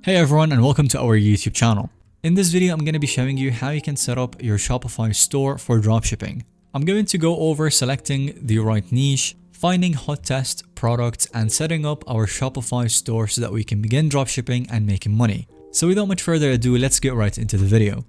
Hey everyone, and welcome to our YouTube channel. In this video, I'm going to be showing you how you can set up your Shopify store for dropshipping. I'm going to go over selecting the right niche, finding hot test products, and setting up our Shopify store so that we can begin dropshipping and making money. So without much further ado, let's get right into the video.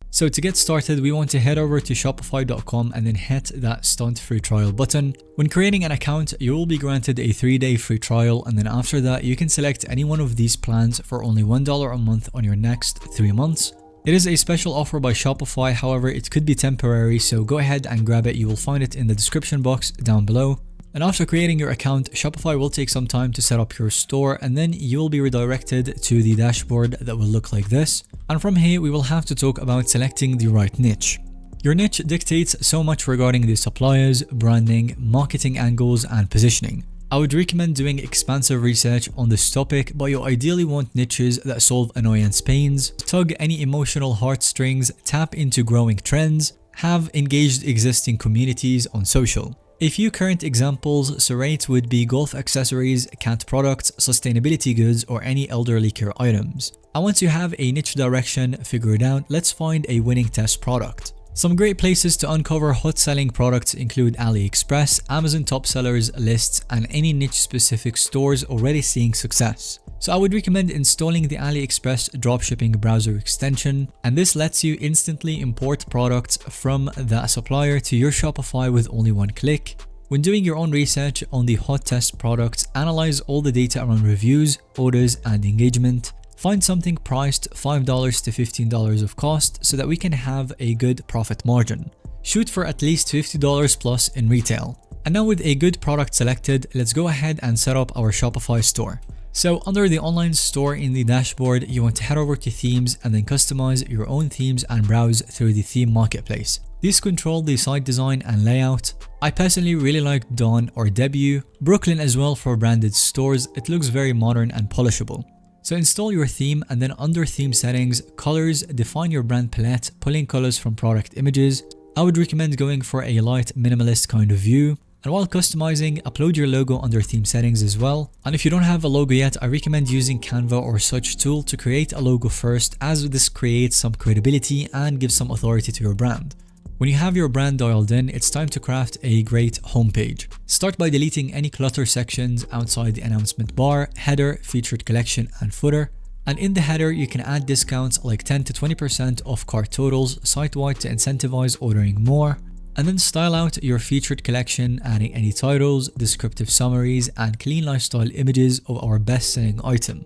So to get started, we want to head over to shopify.com and then hit that Start Free Trial button. When creating an account, you will be granted a 3-day free trial, and then after that, you can select any one of these plans for only $1 a month on your next 3 months. It is a special offer by Shopify, however, it could be temporary, so go ahead and grab it. You will find it in the description box down below. And after creating your account, Shopify will take some time to set up your store, and then you will be redirected to the dashboard that will look like this. And from here, we will have to talk about selecting the right niche. Your niche dictates so much regarding the suppliers, branding, marketing angles, and positioning. I would recommend doing expansive research on this topic, but you ideally want niches that solve annoyance pains, tug any emotional heartstrings, tap into growing trends, have engaged existing communities on social. A few current examples Serrate would be golf accessories, cat products, sustainability goods, or any elderly care items. And once you have a niche direction figured out, let's find a winning test product. Some great places to uncover hot selling products include AliExpress, Amazon top sellers lists, and any niche specific stores already seeing success. So I would recommend installing the AliExpress dropshipping browser extension, and this lets you instantly import products from that supplier to your Shopify with only one click. When doing your own research on the hot test products, analyze all the data around reviews, orders, and engagement. Find something priced $5 to $15 of cost so that we can have a good profit margin. Shoot for at least $50 plus in retail. And now with a good product selected, let's go ahead and set up our Shopify store. So under the online store in the dashboard, you want to head over to themes and then customize your own themes and browse through the theme marketplace. These control the site design and layout. I personally really like Dawn or Debut, Brooklyn as well for branded stores. It looks very modern and polishable. So install your theme, and then under theme settings, colors, define your brand palette, pulling colors from product images. I would recommend going for a light minimalist kind of view. And while customizing, upload your logo under theme settings as well. And if you don't have a logo yet, I recommend using Canva or such tool to create a logo first, as this creates some credibility and gives some authority to your brand. When you have your brand dialed in, it's time to craft a great homepage. Start by deleting any clutter sections outside the announcement bar, header, featured collection, and footer. And in the header, you can add discounts like 10 to 20% off cart totals site-wide to incentivize ordering more. And then style out your featured collection, adding any titles, descriptive summaries, and clean lifestyle images of our best-selling item.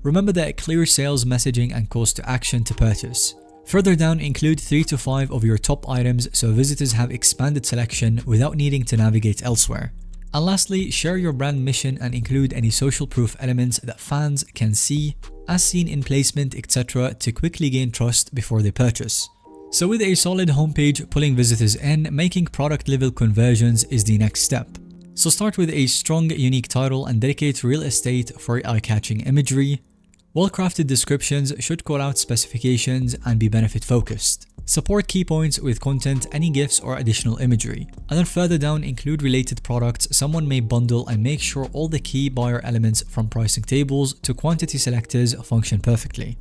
Remember that clear sales messaging and calls to action to purchase. Further down, include 3 to 5 of your top items so visitors have expanded selection without needing to navigate elsewhere. And lastly, share your brand mission and include any social proof elements that fans can see, as seen in placement, etc., to quickly gain trust before they purchase. So with a solid homepage pulling visitors in, making product level conversions is the next step. So start with a strong, unique title and dedicate real estate for eye-catching imagery. Well-crafted descriptions should call out specifications and be benefit focused. Support key points with content, any gifts or additional imagery. And then further down, include related products someone may bundle and make sure all the key buyer elements from pricing tables to quantity selectors function perfectly.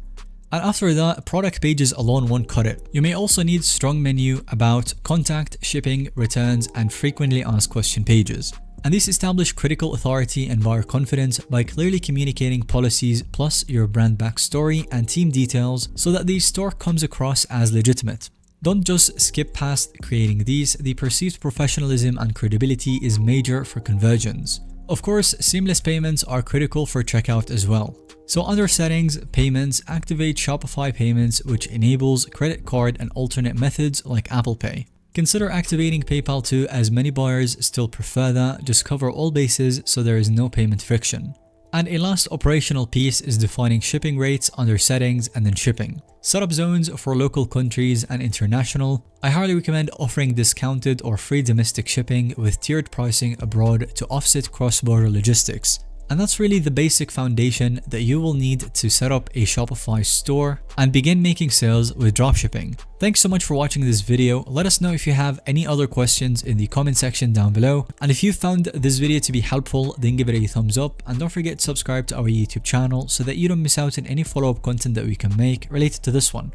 And after that, product pages alone won't cut it. You may also need strong menu, about, contact, shipping, returns, and frequently asked question pages. And these establish critical authority and buyer confidence by clearly communicating policies plus your brand backstory and team details so that the store comes across as legitimate. Don't just skip past creating these. The perceived professionalism and credibility is major for conversions. Of course, seamless payments are critical for checkout as well. So under settings, payments, activate Shopify payments, which enables credit card and alternate methods like Apple Pay. Consider activating PayPal too, as many buyers still prefer that. Just cover all bases so there is no payment friction. And a last operational piece is defining shipping rates under settings and then shipping. Set up zones for local countries and international. I highly recommend offering discounted or free domestic shipping with tiered pricing abroad to offset cross-border logistics. And that's really the basic foundation that you will need to set up a Shopify store and begin making sales with dropshipping. Thanks so much for watching this video. Let us know if you have any other questions in the comment section down below. And if you found this video to be helpful, then give it a thumbs up, and don't forget to subscribe to our YouTube channel so that you don't miss out on any follow-up content that we can make related to this one.